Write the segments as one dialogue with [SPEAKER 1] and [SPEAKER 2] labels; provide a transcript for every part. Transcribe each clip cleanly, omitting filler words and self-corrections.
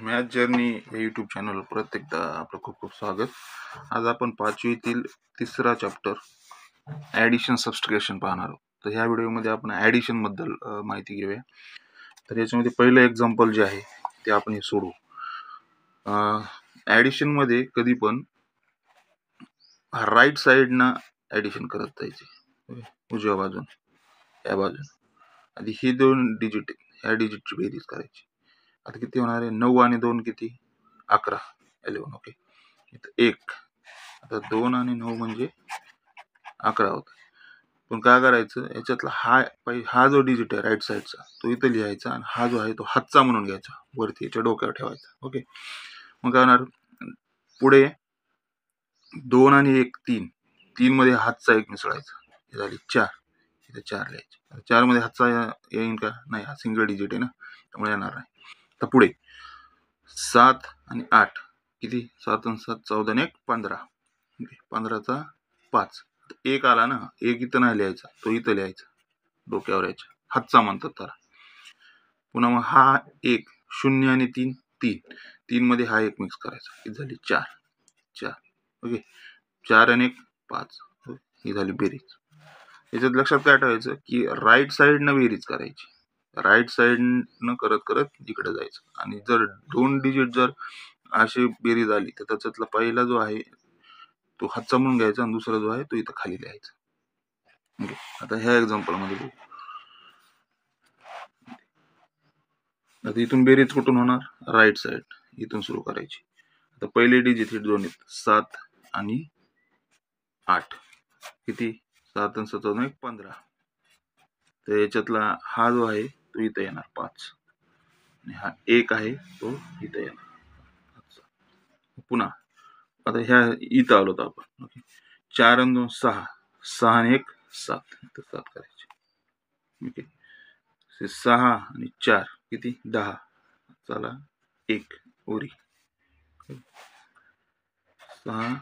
[SPEAKER 1] Math journey या YouTube channel परत एकदा आपलं खूप खूप स्वागत. आज आपण पाचवीतील तिसरा चॅप्टर ॲडिशन सबस्ट्रॅक्शन पाहणार आहोत. तर ह्या व्हिडिओमध्ये आपण ॲडिशन बद्दल माहिती घेऊया. तर याच्यामध्ये पहिलं एक्झाम्पल जे आहे ते आपण हे सोडू. ॲडिशन मध्ये कधी पण राईट साईडना ॲडिशन करत जायचे, उजव्या बाजून या बाजून. आधी ही दोन डिजिट ह्या डिजिटची बेरीज करायची. आता किती होणार आहे? 9 आणि 2 किती? 11, 11. ओके, इथं 1. आता 2 आणि 9 म्हणजे 11 होत. पण काय करायचं, याच्यातला हा जो डिजिट आहे राईट साईडचा तो इथं लिहायचा आणि हा जो आहे तो हातचा म्हणून घ्यायचा, वरती याच्या डोक्यावर ठेवायचा. ओके, मग काय होणार? पुढे 2 आणि 1 3, 3 मध्ये हातचा एक मिसळायचा, हे झाली 4. इथे 4 लिहायचे. 4 मध्ये हातचा येईन का? नाही, हा सिंगल डिजिट आहे ना, त्यामुळे येणार नाही. तर पुढे 7 आणि 8 किती? 7 आणि 7 14 आणि 1 15. 15चा 5. 1 आला ना, 1 इथं नाही लिहायचा, तो इथं लिहायचा, डोक्यावर यायचा, हातचा म्हणतात त्याला. पुन्हा मग हा 1 0 आणि 3 3, 3 मध्ये हा 1 मिक्स करायचा, ही झाली 4. ओके, 4 आणि 1 5, ही झाली बेरीज. याच्यात लक्षात काय ठेवायचं की राईट साईडनं बेरीज करायची, राईट साईडनं करत करत इकडे जायचं. आणि जर दोन डिजिट जर अशी बेरीज आली तर त्याच्यातला पहिला जो आहे तो हातचा म्हणून घ्यायचा आणि दुसरा जो आहे तो इथं खाली लिहायचा. ओके, आता ह्या एक्झाम्पल मध्ये बघू. आता इथून बेरीज कुठून होणार? राईट साईड इथून सुरू करायची. आता पहिले डिजिट हे दोन आहेत, 7 आणि 8 किती? 7 आणि 7 1 15. तर याच्यातला हा जो आहे तो इथं येणार 5 आणि हा 1 आहे तो इथं येणार. पुन्हा आता ह्या इथं आलो तर आपण. ओके, 4 आणि 2 6, 6 आणि 1 7, इथं 7 करायचे. ओके, 6 आणि 4 किती? 10. चला 1 ओरी. 6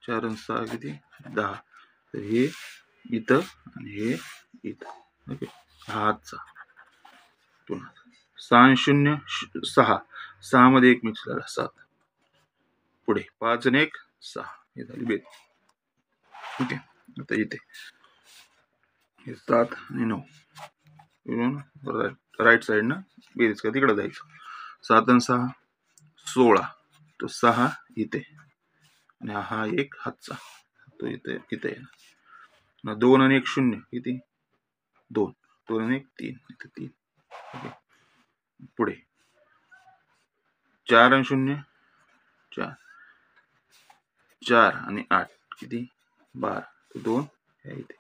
[SPEAKER 1] 4 आणि 6 किती? 10. तर हे इथं आणि हे इथं. ओके, हा हातचा. पुन्हा 6 आणि 0 6, 6 मध्ये 1 मिक्स झाला 7. पुढे 5 आणि 1 6, हे झाली बेरीज. ओके, आता इथे 7 आणि 9 राईट साईडनं बेरीज का तिकडे जायचं. 7 आणि 6 16, तो 6 इथे आणि हा 1 हातचा, तो इथे येणार. 2 आणि 1 0 किती? 2. 2 आणि 1 3, इथे 3. ओके, पुढे 4 आणि 0 4, 4 आणि 8 किती? 12. 2 इथे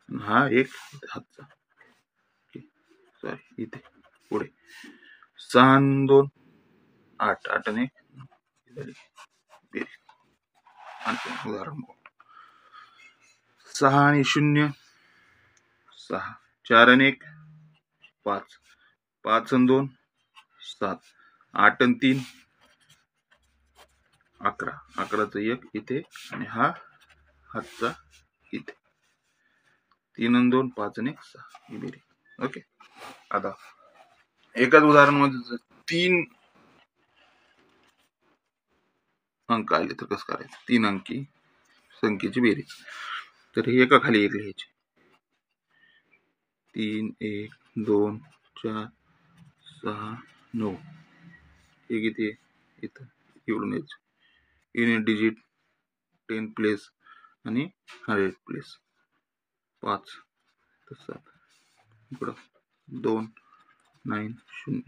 [SPEAKER 1] आणि हा 1 हातचा. ओके, सॉरी इथे. पुढे 6 आणि 2 8, 8 आणि 1 झाली बेरीज. आणखी उदाहरण 6 आणि 0 6, 4 आणि 1 5, 5 आणि 2 7, 8 आणि 3 11, 11चं 1 इथे आणि हा हातचा इथे. 3 आणि 2 5 आणि 1 6, ही बेरीज. ओके, आता एकाच उदाहरण मध्ये 3 अंक आले तर कसं करायचं? 3 अंकी संख्येची बेरीज. तर हे एका खाली एक लिहायचे. 3 1 2 4 6 9, हे किती? इथं एवढून यायचं. युनिट डिजिट 10 प्लेस आणि 100 प्लेस. 5 तर 7, इकडं 2 9 0,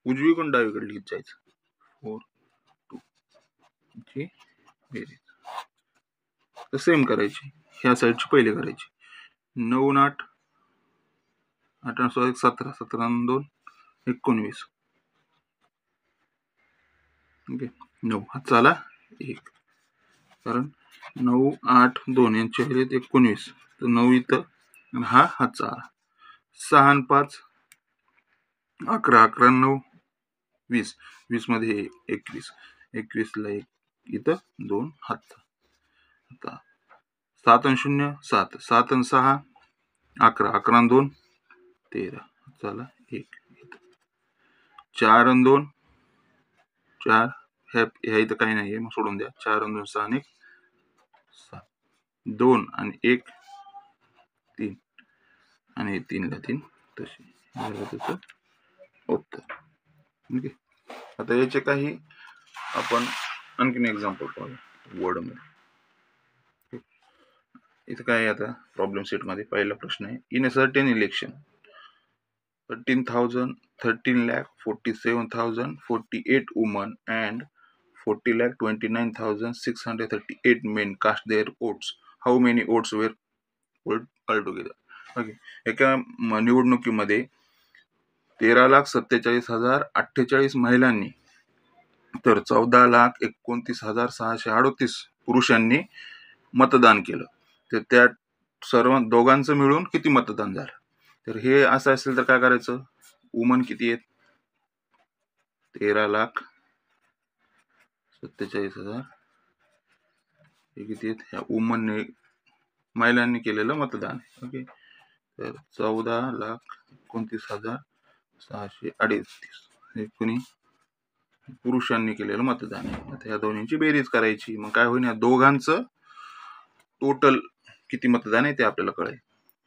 [SPEAKER 1] उजवीकडून डावीकडे लिहित जायचं. 4 2 ची बेरीज. तर सेम करायची, ह्या साईडची पहिले करायची. 9 8 8 आणि 17, 17 आणि 2 19. ओके, 9 हातचा आला 1, कारण 9 8 2 यांच्या आहेत 19, तर 9 इथं आणि हा हातचा आला. 6 आणि 5 11, 11 9 20, 20 मध्ये 21, 21 ला 1 इथं 2 हातचा. आता 7 आणि 0 7, 7 आणि 6 11, 11 आणि 2 13, चला 1 इथं. 4 आणि 2 4 ह्या इथं काही नाहीये, मग सोडून द्या. 4 आणि 2 6 आणि 1 7. 2 आणि 1 3 आणि 3 ला 3 तशी त्याचं उत्तर. ठीक आहे. आता याचे काही आपण आणखीन एक्झाम्पल पाहूया वर्ड मध्ये. इथं काय आहे आता प्रॉब्लेम सेट मध्ये पहिला प्रश्न आहे, in a certain election 13,47,048 women and 40,29,638 men cast their votes. How many votes were polled altogether? Okay, एका निवडणुकीमध्ये 13,47,048 महिलांनी तर 14,29,638 पुरुषांनी मतदान केलं. तर त्या सर्व दोघांचं मिळून किती मतदान झालं? तर हे असं असेल तर काय करायचं, वुमन किती आहेत, 13,47,000 हे किती आहेत, ह्या वुमनने महिलांनी केलेलं मतदान. ओके, तर 14,29,638 हे कोणी पुरुषांनी केलेलं मतदान आहे. आता ह्या दोन्हींची बेरीज करायची, मग काय होईल, या दोघांचं टोटल किती मतदान आहे ते आपल्याला कळेल.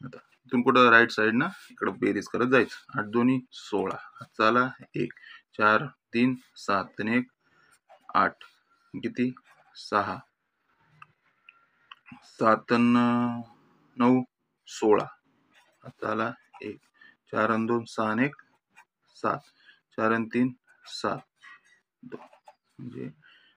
[SPEAKER 1] आता इथून कुठं राईट साइड ना इकडं बेरीज करत जायचं. 8 2 16 चला 1 4 3 7 आणि 1 8 किती 6 7 9 16 चला 1 4 आणि 2 6 आणि 1 7 4 आणि 3 7 2 म्हणजे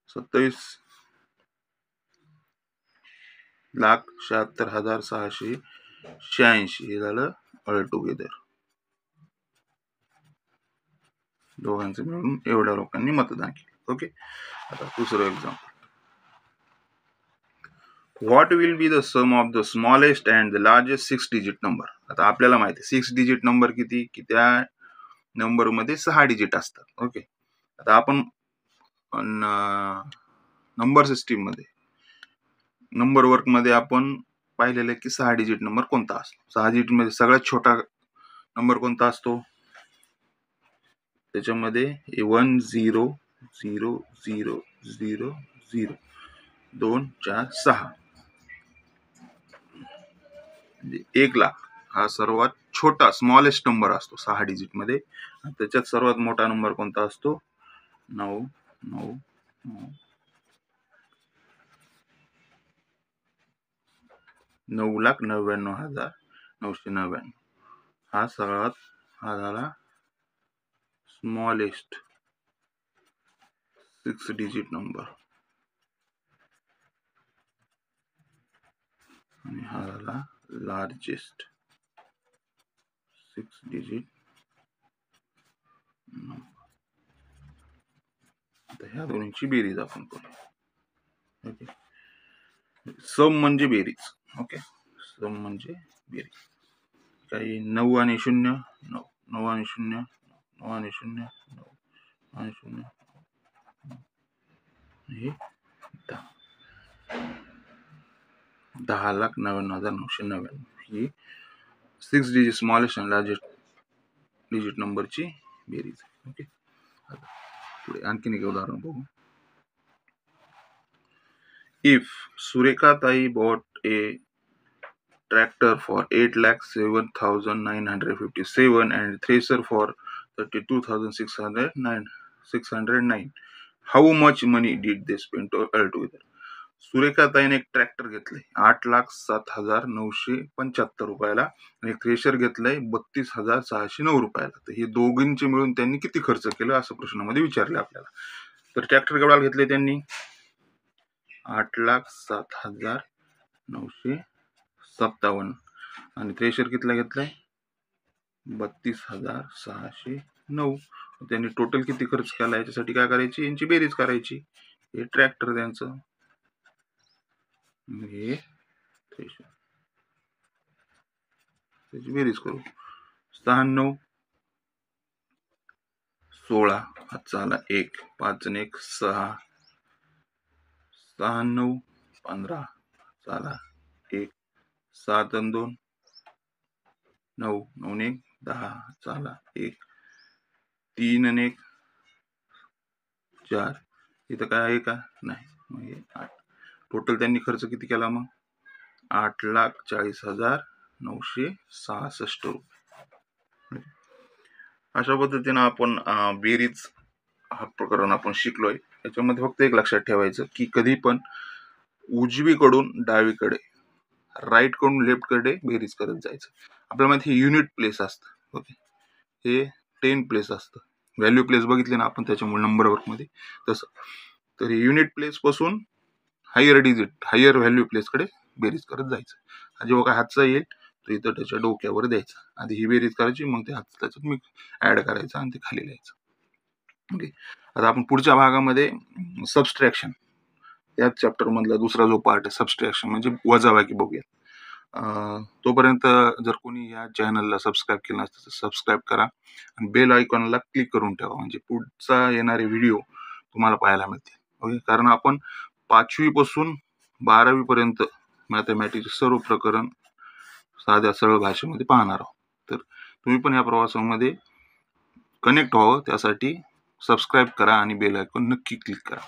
[SPEAKER 1] 27,76,686 हे झालं ऑल टुगेदर. दोघांचं मिळून एवढ्या लोकांनी मतदान केलं. ओके, आता दुसरं example, what will be the sum of the smallest and the largest 6 digit number. आता आपल्याला माहिती आहे 6 डिजिट नंबर किती, की त्या नंबर मध्ये 6 डिजिट असतात. ओके, आता आपण नंबर सिस्टीम मध्ये नंबर वर्क मध्ये आपण पाहिलेलं की 6 डिजिट नंबर कोणता असतो. 6 डिजिट मध्ये सगळ्यात छोटा नंबर कोणता असतो, त्याच्यामध्ये 1 0 0 0 0 0 2 4 6 म्हणजे 1,00,000 हा सर्वात छोटा स्मॉलेस्ट नंबर असतो 6 डिजिट मध्ये. त्याच्यात सर्वात मोठा नंबर कोणता असतो, 9 9 9 9,99,999 हा सर्वात हा झाला स्मॉलेस्ट 6 डिजिट नंबर आणि हा झाला लार्जेस्ट 6 डिजिट नंबर. आता ह्या दोन्हीची बेरीज आपण करू. ओके, सम म्हणजे बेरीज. ओके, सम म्हणजे बेरीज. काही 9 आणि 0 9 9 आणि 0 9 आणि 0 9 आणि 0 हे 10,99,999 ही 6 डिजिट स्मॉलेस्ट आणि लार्जेस्ट डिजिट नंबरची बेरीज. ओके, पुढे आणखीन एक उदाहरण बघू. इफ सुरेखाताई bought a tractor for 8,07,957 and thresher for 32,609, how much money did they spend altogether? सुरेखाताईने एक ट्रॅक्टर घेतलंय 8,07,975 रुपयाला आणि थ्रेशर घेतलंय 32,609 रुपयाला. तर हे दोघींचे मिळून त्यांनी किती खर्च केलं असं प्रश्नामध्ये विचारले आपल्याला. तर ट्रॅक्टर केवढ्याला घेतले त्यांनी, 8,07,957 आणि थ्रेशर कितीला घेतलाय 32,609. त्यांनी टोटल किती खर्च केला याच्यासाठी काय करायची, यांची बेरीज करायची. हे ट्रॅक्टर त्यांचं, हे थ्रेशर, त्याची बेरीज करू. 96 16 चला 1 5 आणि 1 6 96 15 चला 1 7 आणि 2 9 9 आणि 1 10 चला 1 3 आणि 1 4, इथं काय आहे का नाही, मग हे 8. टोटल त्यांनी खर्च किती केला मग 8,40,966 रुपये. अशा पद्धतीनं आपण बेरीज हा प्रकरण आपण शिकलोय. याच्यामध्ये फक्त एक लक्षात ठेवायचं की कधी पण उजवीकडून डावीकडे, राईट कडून लेफ्ट कडे बेरीज करत जायचं. आपल्या मध्ये युनिट प्लेस असतं. ओके, हे 10 प्लेस असतं. व्हॅल्यू प्लेस बघितले ना आपण त्याच्यामुळे नंबर वर्क मध्ये तसं. तर हे युनिट प्लेस पासून हायर व्हॅल्यू प्लेस कडे बेरीज करत जायचं. जेव्हा काय हातचा येईल तो इथं त्याच्या डोक्यावर द्यायचा. आधी ही बेरीज करायची, मग ते हात त्याच्यात मी ऍड करायचं आणि ते खाली लिहायचं. ओके, आता आपण पुढच्या भागामध्ये सबस्ट्रॅक्शन, याच चॅप्टर मधला दुसरा जो पार्ट आहे सबस्ट्रॅक्शन म्हणजे वजाबाकी बघूया. तोपर्यंत जर कोणी या चॅनलला सबस्क्राईब केलं नसतं तर सबस्क्राईब करा आणि बेल आयकॉनला क्लिक करून ठेवा, म्हणजे पुढचा येणारे व्हिडिओ तुम्हाला पाहायला मिळतील. ओके, कारण आपण 5वी पासून 12वी पर्यंत मॅथमॅटिक्स सर्व प्रकरण साध्या सरळ भाषेमध्ये पाहणार आहोत. तर तुम्ही पण या प्रवासामध्ये कनेक्ट व्हावं त्यासाठी सबस्क्राईब करा आणि बेल आयकॉन नक्की क्लिक करा.